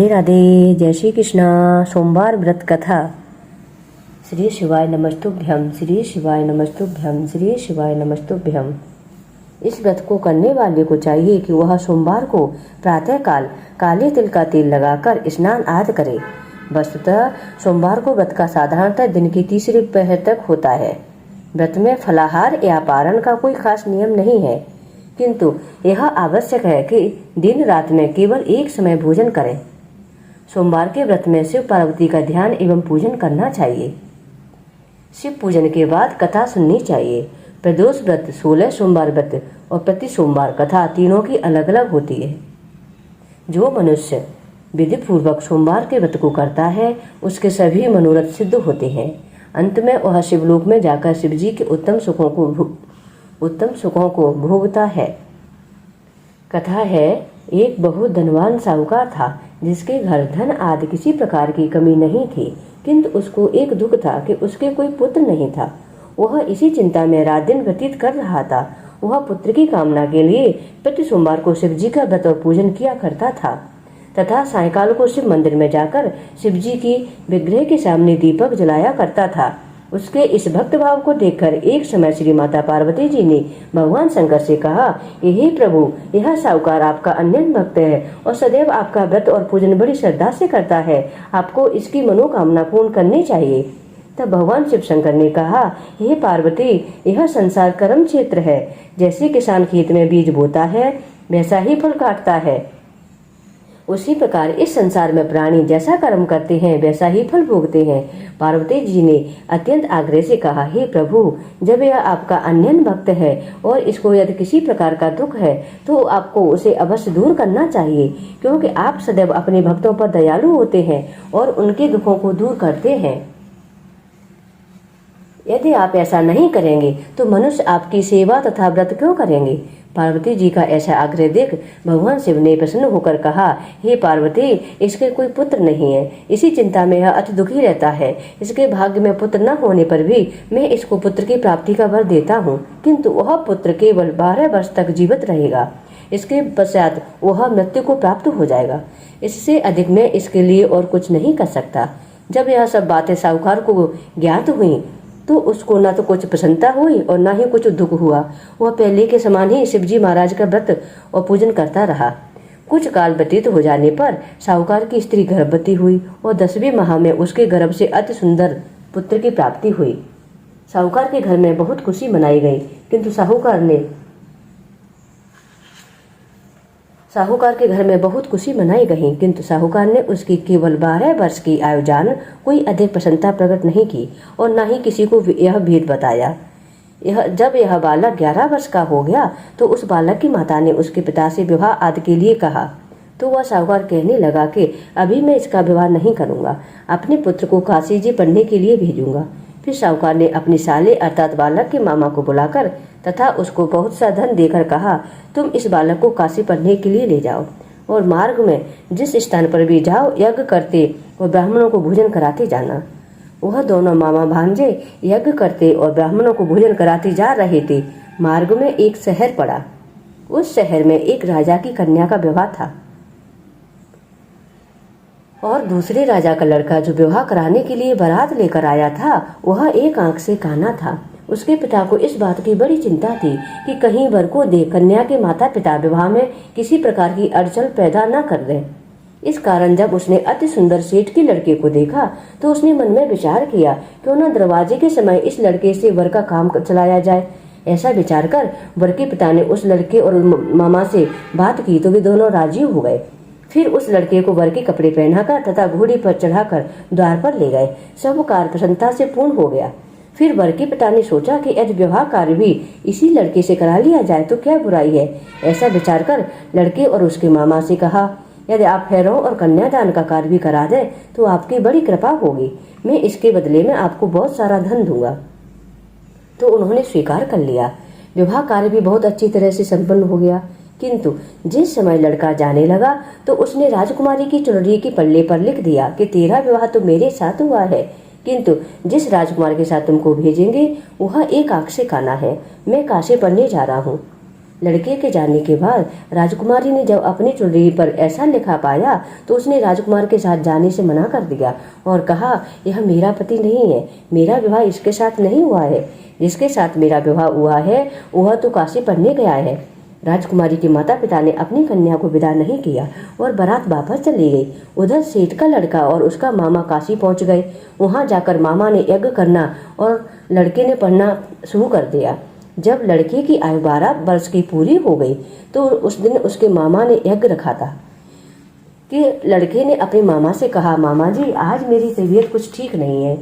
राधे राधे। जय श्री कृष्णा। सोमवार व्रत कथा। श्री शिवाय नमस्तुभ्यम, श्री शिवाय नमस्तुभ्यम, श्री शिवाय नमस्तुभ्यम। इस व्रत को करने वाले को चाहिए कि वह सोमवार को प्रातःकाल काले तिल का तेल लगाकर स्नान आदि करे। वस्तुतः सोमवार को व्रत का साधारणतः दिन की तीसरे पहर तक होता है। व्रत में फलाहार या पारण का कोई खास नियम नहीं है, किंतु यह आवश्यक है कि दिन रात में केवल एक समय भोजन करें। सोमवार के व्रत में शिव पार्वती का ध्यान एवं पूजन करना चाहिए। शिव पूजन के बाद कथा सुननी चाहिए। प्रदोष व्रत, 16 सोमवार व्रत और प्रति सोमवार कथा तीनों की अलग अलग होती है। जो मनुष्य विधि पूर्वक सोमवार के व्रत को करता है उसके सभी मनोरथ सिद्ध होते हैं। अंत में वह शिवलोक में जाकर शिव जी के उत्तम सुखों को भोगता है। कथा है, एक बहुत धनवान साहूकार था जिसके घर धन आदि किसी प्रकार की कमी नहीं थी, किंतु उसको एक दुख था कि उसके कोई पुत्र नहीं था। वह इसी चिंता में रात दिन व्यतीत कर रहा था। वह पुत्र की कामना के लिए प्रति सोमवार को शिव जी का व्रत और पूजन किया करता था तथा सायंकाल को शिव मंदिर में जाकर शिव जी की विग्रह के सामने दीपक जलाया करता था। उसके इस भक्त भाव को देखकर एक समय श्री माता पार्वती जी ने भगवान शंकर से कहा, हे प्रभु, यह साहूकार आपका अनन्य भक्त है और सदैव आपका व्रत और पूजन बड़ी श्रद्धा से करता है। आपको इसकी मनोकामना पूर्ण करनी चाहिए। तब भगवान शिव शंकर ने कहा, हे पार्वती, यह संसार कर्म क्षेत्र है। जैसे किसान खेत में बीज बोता है वैसा ही फल काटता है, उसी प्रकार इस संसार में प्राणी जैसा कर्म करते हैं वैसा ही फल भोगते हैं। पार्वती जी ने अत्यंत आग्रह से कहा, हे प्रभु, जब यह आपका अनन्य भक्त है और इसको यदि किसी प्रकार का दुख है तो आपको उसे अवश्य दूर करना चाहिए, क्योंकि आप सदैव अपने भक्तों पर दयालु होते हैं और उनके दुखों को दूर करते हैं। यदि आप ऐसा नहीं करेंगे तो मनुष्य आपकी सेवा तथा व्रत क्यों करेंगे। पार्वती जी का ऐसा आग्रह देख भगवान शिव ने प्रसन्न होकर कहा, हे पार्वती, इसके कोई पुत्र नहीं है। इसी चिंता में यह अति दुखी रहता है। इसके भाग्य में पुत्र न होने पर भी मैं इसको पुत्र की प्राप्ति का वर देता हूँ, किंतु वह पुत्र केवल 12 वर्ष तक जीवित रहेगा। इसके पश्चात वह मृत्यु को प्राप्त हो जाएगा। इससे अधिक मैं इसके लिए और कुछ नहीं कर सकता। जब यह सब बातें साहूकार को ज्ञात हुई तो उसको न तो कुछ प्रसन्नता हुई और न ही कुछ दुख हुआ। वह पहले के समान ही शिवजी महाराज का व्रत और पूजन करता रहा। कुछ काल व्यतीत हो जाने पर साहूकार की स्त्री गर्भवती हुई और 10वें माह में उसके गर्भ से अति सुंदर पुत्र की प्राप्ति हुई। साहूकार के घर में बहुत खुशी मनाई गई, किंतु साहूकार के घर में बहुत खुशी मनाई गई, किंतु साहूकार ने उसकी केवल 12 वर्ष की आयु जान कोई अधिक प्रसन्नता प्रकट नहीं की और न ही किसी को यह भेद बताया। जब यह बालक 11 वर्ष का हो गया तो उस बालक की माता ने उसके पिता से विवाह आदि के लिए कहा, तो वह साहूकार कहने लगा कि अभी मैं इसका विवाह नहीं करूंगा, अपने पुत्र को काशी जी पढ़ने के लिए भेजूंगा। फिर साहूकार ने अपनी साले अर्थात बालक के मामा को बुलाकर तथा उसको बहुत सा धन देकर कहा, तुम इस बालक को काशी पढ़ने के लिए ले जाओ और मार्ग में जिस स्थान पर भी जाओ यज्ञ करते और ब्राह्मणों को भोजन कराते जाना। वह दोनों मामा भांजे यज्ञ करते और ब्राह्मणों को भोजन कराते जा रहे थे। मार्ग में एक शहर पड़ा। उस शहर में एक राजा की कन्या का विवाह था और दूसरे राजा का लड़का जो विवाह कराने के लिए बारात लेकर आया था वह एक आंख से काना था। उसके पिता को इस बात की बड़ी चिंता थी कि कहीं वर को देख कन्या के माता पिता विवाह में किसी प्रकार की अड़चन पैदा न कर दें। इस कारण जब उसने अति सुंदर सेठ के लड़के को देखा तो उसने मन में विचार किया, क्यों न दरवाजे के समय इस लड़के से वर का काम चलाया जाए। ऐसा विचार कर वर के पिता ने उस लड़के और मामा से बात की तो वे दोनों राजी हो गए। फिर उस लड़के को वर के कपड़े पहनाकर तथा घोड़ी पर चढ़ाकर द्वार पर ले गए। सब कार्य प्रसन्नता से पूर्ण हो गया। फिर वर के पिता ने सोचा कि यदि विवाह कार्य भी इसी लड़के से करा लिया जाए तो क्या बुराई है। ऐसा विचार कर लड़के और उसके मामा से कहा, यदि आप फेरों और कन्यादान का कार्य भी करा दें तो आपकी बड़ी कृपा होगी। मैं इसके बदले में आपको बहुत सारा धन दूंगा। तो उन्होंने स्वीकार कर लिया। विवाह कार्य भी बहुत अच्छी तरह से संपन्न हो गया, किंतु जिस समय लड़का जाने लगा तो उसने राजकुमारी की चुनरी के पल्ले पर लिख दिया कि तेरा विवाह तो मेरे साथ हुआ है, किंतु जिस राजकुमार के साथ तुमको भेजेंगे वह एक आंख से काना है। मैं काशी पढ़ने जा रहा हूँ। लड़के के जाने के बाद राजकुमारी ने जब अपनी चुनरी पर ऐसा लिखा पाया तो उसने राजकुमार के साथ जाने से मना कर दिया और कहा, यह मेरा पति नहीं है, मेरा विवाह इसके साथ नहीं हुआ है। जिसके साथ मेरा विवाह हुआ है वह तो काशी पढ़ने गया है। राजकुमारी के माता पिता ने अपनी कन्या को विदा नहीं किया और बारात वापस चली गई। उधर सेठ का लड़का और उसका मामा काशी पहुंच गए। वहां जाकर मामा ने यज्ञ करना और लड़के ने पढ़ना शुरू कर दिया। जब लड़के की आयु 12 वर्ष की पूरी हो गई तो उस दिन उसके मामा ने यज्ञ रखा था कि लड़के ने अपने मामा से कहा, मामा जी आज मेरी तबीयत कुछ ठीक नहीं है।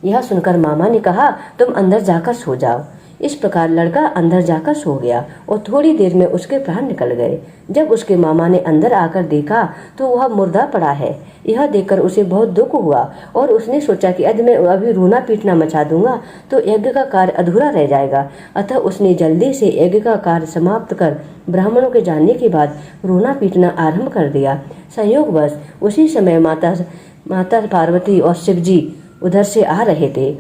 यह सुनकर मामा ने कहा, तुम अंदर जाकर सो जाओ। इस प्रकार लड़का अंदर जाकर सो गया और थोड़ी देर में उसके प्राण निकल गए। जब उसके मामा ने अंदर आकर देखा तो वह मुर्दा पड़ा है। यह देखकर उसे बहुत दुख हुआ और उसने सोचा कि यदि मैं अभी रोना पीटना मचा दूंगा तो यज्ञ का कार्य अधूरा रह जाएगा। अतः उसने जल्दी से यज्ञ का कार्य समाप्त कर ब्राह्मणों के जाने के बाद रोना पीटना आरंभ कर दिया। संयोगवश उसी समय माता पार्वती और शिवजी उधर से आ रहे थे।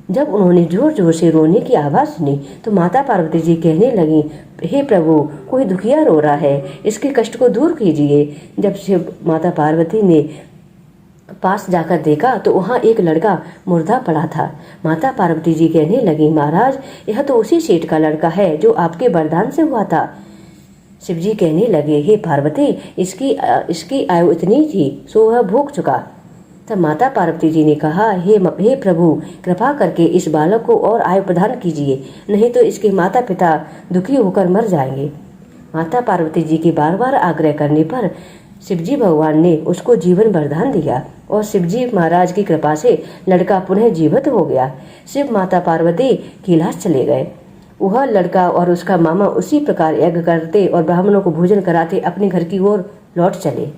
जब उन्होंने जोर जोर से रोने की आवाज सुनी तो माता पार्वती जी कहने लगी, हे प्रभु, कोई दुखिया रो रहा है, इसके कष्ट को दूर कीजिए। जब शिव माता पार्वती ने पास जाकर देखा तो वहाँ एक लड़का मुर्दा पड़ा था। माता पार्वती जी कहने लगी, महाराज यह तो उसी सेठ का लड़का है जो आपके वरदान से हुआ था। शिवजी कहने लगे, हे पार्वती, इसकी आयु इतनी थी सो वह भोग चुका। तब माता पार्वती जी ने कहा, हे प्रभु, कृपा करके इस बालक को और आयु प्रदान कीजिए, नहीं तो इसके माता पिता दुखी होकर मर जाएंगे। माता पार्वती जी के बार बार आग्रह करने पर शिवजी भगवान ने उसको जीवन वरदान दिया और शिवजी महाराज की कृपा से लड़का पुनः जीवित हो गया। शिव माता पार्वती कैलाश चले गए। वह लड़का और उसका मामा उसी प्रकार यज्ञ करते और ब्राह्मणों को भोजन कराते अपने घर की ओर लौट चले।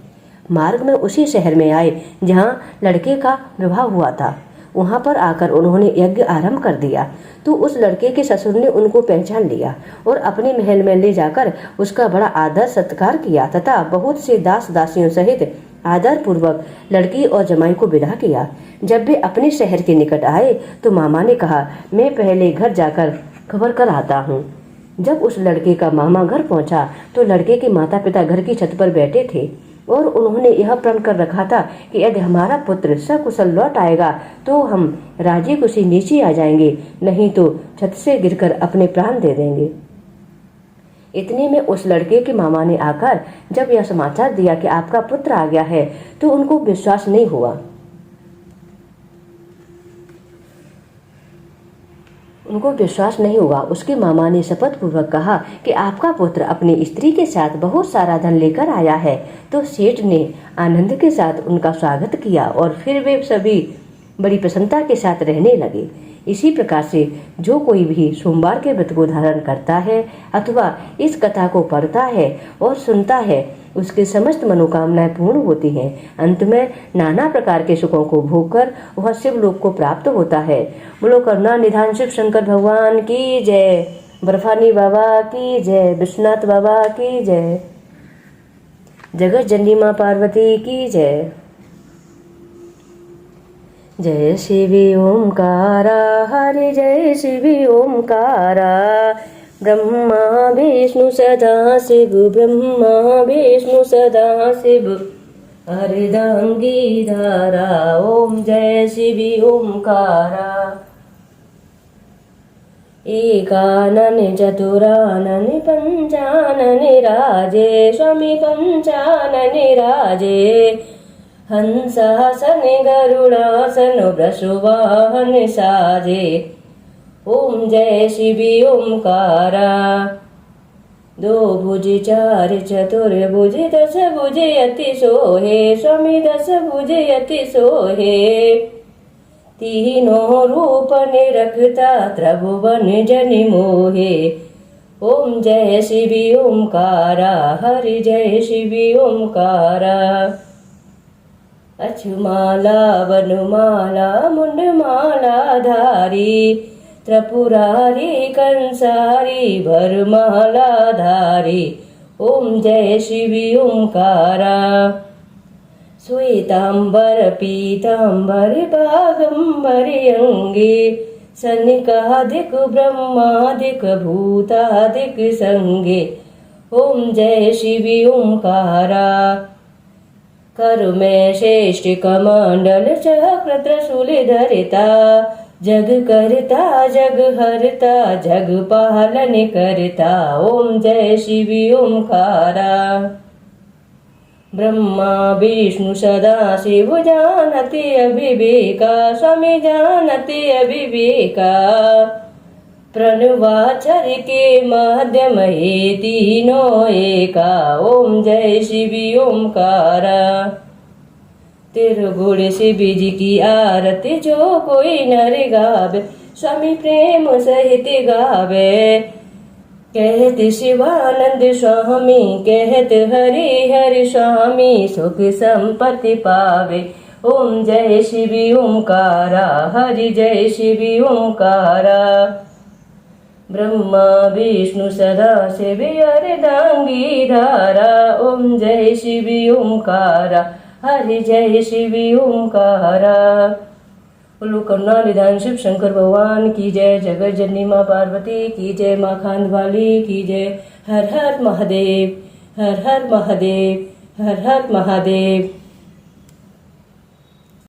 मार्ग में उसी शहर में आए जहाँ लड़के का विवाह हुआ था। वहाँ पर आकर उन्होंने यज्ञ आरंभ कर दिया तो उस लड़के के ससुर ने उनको पहचान लिया और अपने महल में ले जाकर उसका बड़ा आदर सत्कार किया तथा बहुत से दास दासियों सहित आदर पूर्वक लड़की और जमाई को विदा किया। जब वे अपने शहर के निकट आए तो मामा ने कहा, मैं पहले घर जाकर खबर कर आता हूँ। जब उस लड़के का मामा घर पहुँचा तो लड़के के माता पिता घर की छत पर बैठे थे और उन्होंने यह प्रण कर रखा था कि यदि हमारा पुत्र सकुशल लौट आएगा तो हम राजी खुशी नीचे आ जाएंगे, नहीं तो छत से गिरकर अपने प्राण दे देंगे। इतने में उस लड़के के मामा ने आकर जब यह समाचार दिया कि आपका पुत्र आ गया है तो उनको विश्वास नहीं हुआ। उसके मामा ने शपथ पूर्वक कहा कि आपका पुत्र अपनी स्त्री के साथ बहुत सारा धन लेकर आया है। तो सेठ ने आनंद के साथ उनका स्वागत किया और फिर वे सभी बड़ी प्रसन्नता के साथ रहने लगे। इसी प्रकार से जो कोई भी सोमवार के व्रत को धारण करता है अथवा इस कथा को पढ़ता है और सुनता है उसके समस्त मनोकामनाएं पूर्ण होती हैं। अंत में नाना प्रकार के सुखों को भोगकर वह शिवलोक को प्राप्त होता है। बोलो करुणा निधान शिव शंकर भगवान की जय, बर्फानी बाबा की जय, विश्वनाथ बाबा की जय, जगत जननी माँ पार्वती की जय। जय शिवी ओंकारा, हरि जय शिवी ओंकारा, ब्रह्मा विष्णु सदा शिव, ब्रह्मा विष्णु सदा शिव, अर्धांगी धारा, ओम जय शिवी ओंकारा। एकानन चतुरानन पंचानन राजे, स्वामी पंचानन राजे, हंसासन गरुड़ासन वृषवाहन साजे, ओम जय शिवी ओंकारा। दो भुज चार चतुर्भुज, दस भुज अति सोहे, स्वामी दस भुज अति सोहे, तीनों रूप निरखता त्रिभुवन जनि मोहे, ओम जय शिवी ओंकारा, हरि जय शिवी ओंकारा। अछमाला वनमाला मुंडमाला धारी, त्रिपुरारी कंसारी भरमाला धारी, ओम जय शिवी ओंकारा। श्वेतांबर पीतांबर बागंबर अंगे, सनिकाधिक ब्रह्माधिक भूताधिक संगे। ओम जय शिवी ओंकारा। करु में श्रेष्ठ कमंडल चक्र त्रिशूल धरिता। जग करता जग हरता जग पालन करता। ओम जय शिवी ओंकारा। ब्रह्मा विष्णु सदा शिव जानते अविवेका। स्वामी जानते अविवेका। प्रणवाचर के माध्यम हे तीनों एका। ओम जय शिवी ओंकारा। तिरुगुण शिव जी की आरती जो कोई नर गावे। स्वामी प्रेम सहित गावे। कहत शिवानंद स्वामी कहत हरि हरि स्वामी सुख संपत्ति पावे। ओम जय शिवी ओंकारा। हरि जय शिवी ओंकारा। ब्रह्मा विष्णु सदा शिव अर्धांगी धारा। ओम जय शिवी ओंकारा। हरि जय शिवी ओंकारा। बोलो करुणा निधान शिव शंकर भगवान की जय। जगत जननी माँ पार्वती की जय। माँ खांड वाली की जय। हर हर महादेव हर हर महादेव हर हर महादेव।